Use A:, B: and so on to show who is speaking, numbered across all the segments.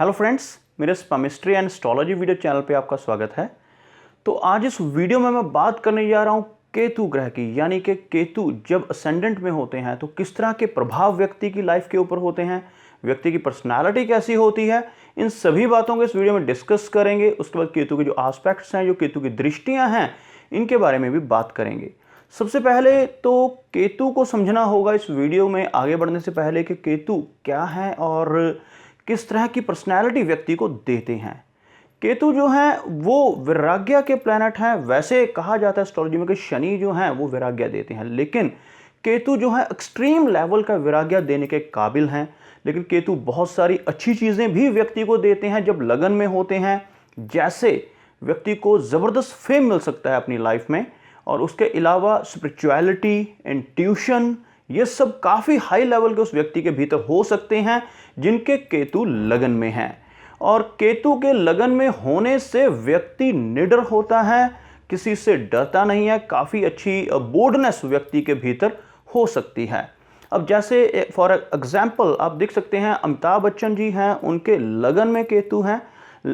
A: Hello friends, मेरे स्पामिस्ट्री and astrology video channel पे आपका स्वागत है। तो आज इस वीडियो में मैं बात करने जा रहा हूँ केतु ग्रह की, यानी कि केतु जब असेंडेंट में होते हैं तो किस तरह के प्रभाव व्यक्ति की लाइफ के ऊपर होते हैं, व्यक्ति की पर्सनालिटी कैसी होती है, इन सभी बातों को इस वीडियो में डिस्कस करेंगे। उसके बाद केतु के जो एस्पेक्ट्स हैं, जो केतु की दृष्टियाँ हैं, इनके बारे में भी बात करेंगे। सबसे पहले तो केतु को समझना होगा इस वीडियो में आगे बढ़ने से पहले कि केतु क्या है और किस तरह की पर्सनैलिटी व्यक्ति को देते हैं। केतु जो है वो वैराग्य के प्लैनेट हैं। वैसे कहा जाता है एस्ट्रोलॉजी में कि शनि जो हैं वो वैराग्य देते हैं, लेकिन केतु जो है एक्सट्रीम लेवल का वैराग्य देने के काबिल हैं। लेकिन केतु बहुत सारी अच्छी चीज़ें भी व्यक्ति को देते हैं जब लगन में होते हैं। जैसे व्यक्ति को ज़बरदस्त फेम मिल सकता है अपनी लाइफ में, और उसके अलावा स्पिरिचुअलिटी, इंट्यूशन, ये सब काफ़ी हाई लेवल के उस व्यक्ति के भीतर हो सकते हैं जिनके केतु लगन में हैं। और केतु के लगन में होने से व्यक्ति निडर होता है, किसी से डरता नहीं है, काफ़ी अच्छी बोल्डनेस व्यक्ति के भीतर हो सकती है। अब जैसे फॉर एग्जाम्पल आप देख सकते हैं अमिताभ बच्चन जी हैं, उनके लगन में केतु हैं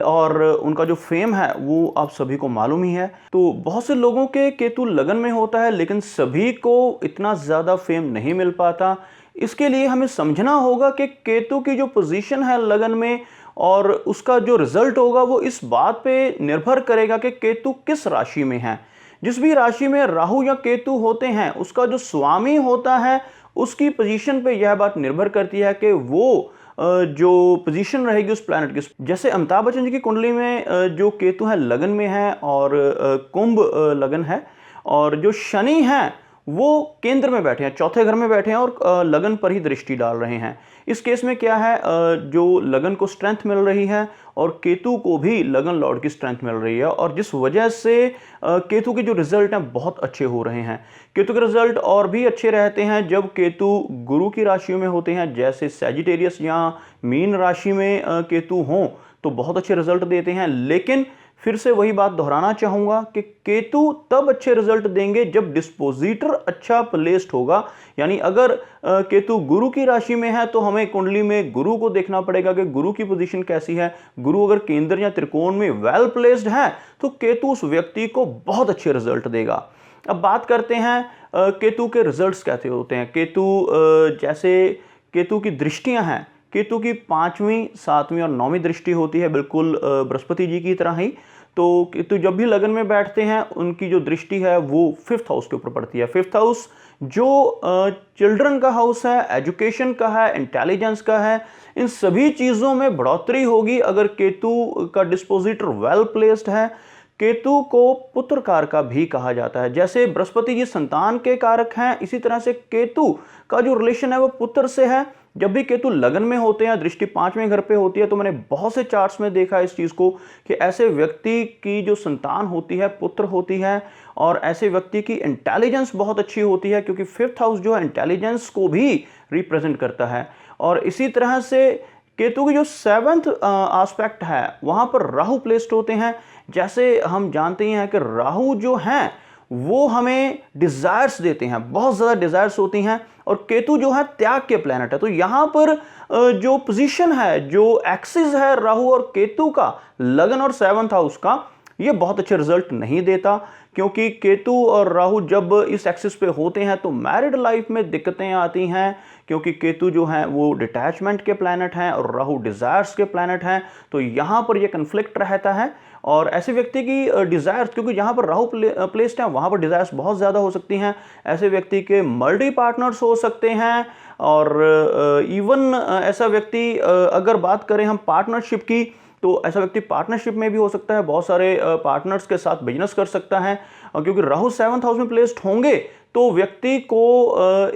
A: और उनका जो फेम है वो आप सभी को मालूम ही है। तो बहुत से लोगों के केतु लगन में होता है, लेकिन सभी को इतना ज़्यादा फेम नहीं मिल पाता। इसके लिए हमें समझना होगा कि केतु की जो पोजीशन है लगन में और उसका जो रिजल्ट होगा वो इस बात पे निर्भर करेगा कि केतु किस राशि में है। जिस भी राशि में राहु या केतु होते हैं, उसका जो स्वामी होता है उसकी पोजीशन पे यह बात निर्भर करती है कि वो जो पोजीशन रहेगी उस प्लैनेट की। जैसे अमिताभ बच्चन जी की कुंडली में जो केतु है लगन में है और कुंभ लगन है, और जो शनि हैं वो केंद्र में बैठे हैं, चौथे घर में बैठे हैं और लगन पर ही दृष्टि डाल रहे हैं। इस केस में क्या है, जो लगन को स्ट्रेंथ मिल रही है और केतु को भी लगन लॉर्ड की स्ट्रेंथ मिल रही है, और जिस वजह से केतु के जो रिजल्ट हैं बहुत अच्छे हो रहे हैं। केतु के रिजल्ट और भी अच्छे रहते हैं जब केतु गुरु की राशियों में होते हैं, जैसे सैजिटेरियस या मीन राशि में केतु हों तो बहुत अच्छे रिजल्ट देते हैं। लेकिन फिर से वही बात दोहराना चाहूंगा कि केतु तब अच्छे रिजल्ट देंगे जब डिस्पोजिटर अच्छा प्लेस्ड होगा। यानी अगर केतु गुरु की राशि में है तो हमें कुंडली में गुरु को देखना पड़ेगा कि गुरु की पोजीशन कैसी है। गुरु अगर केंद्र या त्रिकोण में वेल प्लेस्ड है तो केतु उस व्यक्ति को बहुत अच्छे रिजल्ट देगा। अब बात करते हैं केतु के रिजल्ट्स कैसे होते हैं। केतु जैसे केतु की दृष्टियां हैं, केतु की 5वीं, 7वीं और 9वीं दृष्टि होती है, बिल्कुल बृहस्पति जी की तरह ही। तो केतु जब भी लगन में बैठते हैं उनकी जो दृष्टि है वो 5th हाउस के ऊपर पड़ती है। 5th हाउस जो चिल्ड्रन का हाउस है, एजुकेशन का है, इंटेलिजेंस का है, इन सभी चीज़ों में बढ़ोतरी होगी अगर केतु का डिस्पोजिटर वेल प्लेस्ड है। केतु को पुत्र कारक का भी कहा जाता है। जैसे बृहस्पति जी संतान के कारक हैं, इसी तरह से केतु का जो रिलेशन है वो पुत्र से है। जब भी केतु लगन में होते हैं, दृष्टि 5वें घर पे होती है, तो मैंने बहुत से चार्ट्स में देखा इस चीज़ को कि ऐसे व्यक्ति की जो संतान होती है पुत्र होती है, और ऐसे व्यक्ति की इंटेलिजेंस बहुत अच्छी होती है, क्योंकि 5th हाउस जो है इंटेलिजेंस को भी रिप्रेजेंट करता है। और इसी तरह से केतु की जो 7th एस्पेक्ट है वहाँ पर राहु प्लेस्ड होते हैं। जैसे हम जानते ही हैं कि राहु जो हैं वो हमें डिज़ायर्स देते हैं, बहुत ज़्यादा डिज़ायर्स होती हैं, और केतु जो है त्याग के प्लैनेट है। तो यहाँ पर जो पोजीशन है, जो एक्सिस है राहु और केतु का लगन और 7th हाउस का, ये बहुत अच्छे रिजल्ट नहीं देता, क्योंकि केतु और राहु जब इस एक्सिस पे होते हैं तो मैरिड लाइफ में दिक्कतें आती हैं, क्योंकि केतु जो है वो डिटैचमेंट के प्लैनेट हैं और राहु डिज़ायर्स के प्लैनेट हैं। तो यहाँ पर ये कन्फ्लिक्ट रहता है, और ऐसे व्यक्ति की डिज़ायर्स, क्योंकि जहाँ पर राहु प्लेस्ड है वहाँ पर डिज़ायर्स बहुत ज़्यादा हो सकती हैं। ऐसे व्यक्ति के मल्टी पार्टनर्स हो सकते हैं, और इवन ऐसा व्यक्ति अगर बात करें हम पार्टनरशिप की, तो ऐसा व्यक्ति पार्टनरशिप में भी हो सकता है, बहुत सारे पार्टनर्स के साथ बिजनेस कर सकता है। क्योंकि राहु 7th हाउस में प्लेस्ड होंगे तो व्यक्ति को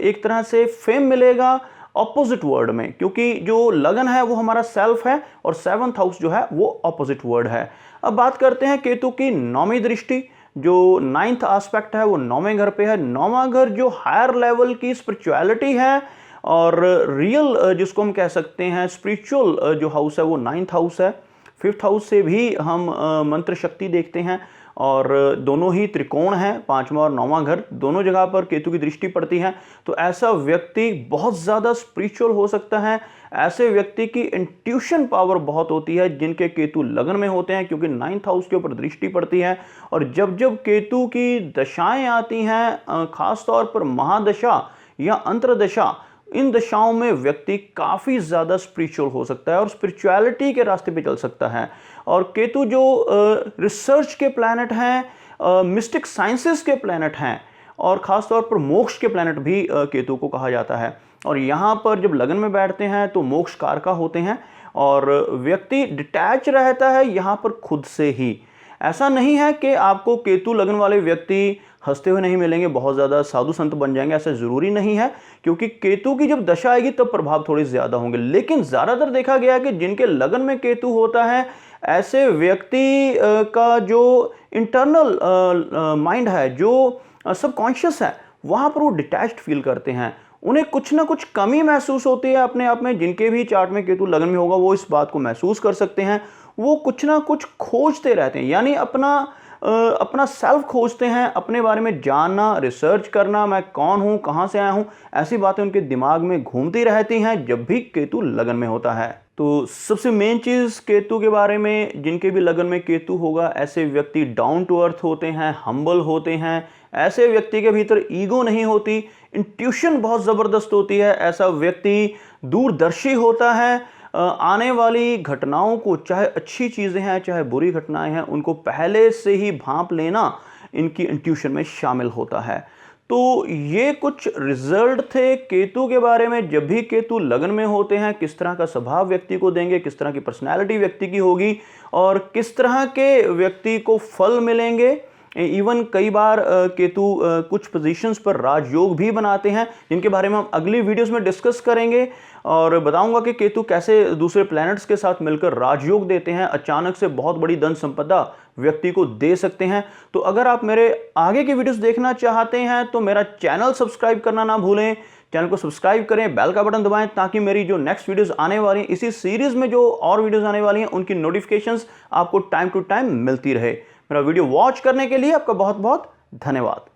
A: एक तरह से फेम मिलेगा ऑपोजिट वर्ड में, क्योंकि जो लगन है वो हमारा सेल्फ है और 7th हाउस जो है वो ऑपोजिट वर्ड है। अब बात करते हैं केतु की 9वीं दृष्टि। जो 9th एस्पेक्ट है वो 9वें घर पे है। 9वां घर जो हायर लेवल की स्पिरिचुअलिटी है और रियल जिसको हम कह सकते हैं स्पिरिचुअल जो हाउस है वो 9th हाउस है। 5th हाउस से भी हम मंत्र शक्ति देखते हैं, और दोनों ही त्रिकोण हैं, 5वां और 9वां घर, दोनों जगह पर केतु की दृष्टि पड़ती है। तो ऐसा व्यक्ति बहुत ज़्यादा स्पिरिचुअल हो सकता है। ऐसे व्यक्ति की इंट्यूशन पावर बहुत होती है जिनके केतु लगन में होते हैं, क्योंकि 9th हाउस के ऊपर दृष्टि पड़ती है। और जब जब केतु की दशाएं आती हैं, खासतौर पर महादशा या अंतरदशा, इन दशाओं में व्यक्ति काफ़ी ज़्यादा स्पिरिचुअल हो सकता है और स्पिरिचुअलिटी के रास्ते पे चल सकता है। और केतु जो रिसर्च के प्लैनेट हैं, मिस्टिक साइंसेस के प्लैनेट हैं, और ख़ासतौर पर मोक्ष के प्लैनेट भी केतु को कहा जाता है। और यहाँ पर जब लगन में बैठते हैं तो मोक्ष कारका होते हैं और व्यक्ति डिटैच रहता है यहाँ पर खुद से ही। ऐसा नहीं है कि आपको केतु लगन वाले व्यक्ति हंसते हुए नहीं मिलेंगे, बहुत ज़्यादा साधु संत बन जाएंगे, ऐसा ज़रूरी नहीं है, क्योंकि केतु की जब दशा आएगी तब प्रभाव थोड़े ज़्यादा होंगे। लेकिन ज़्यादातर देखा गया है कि जिनके लगन में केतु होता है, ऐसे व्यक्ति का जो इंटरनल माइंड है, जो सबकॉन्शियस है, वहाँ पर वो डिटैच्ड फील करते हैं। उन्हें कुछ ना कुछ कमी महसूस होती है अपने आप में। जिनके भी चार्ट में केतु लगन में होगा वो इस बात को महसूस कर सकते हैं। वो कुछ ना कुछ खोजते रहते हैं, यानी अपना सेल्फ खोजते हैं, अपने बारे में जानना, रिसर्च करना, मैं कौन हूँ, कहाँ से आया हूँ, ऐसी बातें उनके दिमाग में घूमती रहती हैं जब भी केतु लगन में होता है। तो सबसे मेन चीज़ केतु के बारे में, जिनके भी लगन में केतु होगा, ऐसे व्यक्ति डाउन टू अर्थ होते हैं, हम्बल होते हैं। ऐसे व्यक्ति के भीतर ईगो नहीं होती, इंट्यूशन बहुत ज़बरदस्त होती है। ऐसा व्यक्ति दूरदर्शी होता है, आने वाली घटनाओं को, चाहे अच्छी चीज़ें हैं चाहे बुरी घटनाएं हैं, उनको पहले से ही भांप लेना इनकी इंट्यूशन में शामिल होता है। तो ये कुछ रिजल्ट थे केतु के बारे में। जब भी केतु लगन में होते हैं, किस तरह का स्वभाव व्यक्ति को देंगे, किस तरह की पर्सनैलिटी व्यक्ति की होगी और किस तरह के व्यक्ति को फल मिलेंगे। इवन कई बार केतु कुछ पोजीशंस पर राजयोग भी बनाते हैं, जिनके बारे में हम अगली वीडियोस में डिस्कस करेंगे और बताऊंगा कि केतु कैसे दूसरे प्लैनेट्स के साथ मिलकर राजयोग देते हैं, अचानक से बहुत बड़ी धन संपदा व्यक्ति को दे सकते हैं। तो अगर आप मेरे आगे की वीडियोस देखना चाहते हैं तो मेरा चैनल सब्सक्राइब करना ना भूलें। चैनल को सब्सक्राइब करें, बेल का बटन दबाएं, ताकि मेरी जो नेक्स्ट वीडियोस आने वाली हैं, इसी सीरीज में जो और वीडियोस आने वाली हैं, उनकी नोटिफिकेशंस आपको टाइम टू टाइम मिलती रहे। मेरा वीडियो वॉच करने के लिए आपका बहुत बहुत धन्यवाद।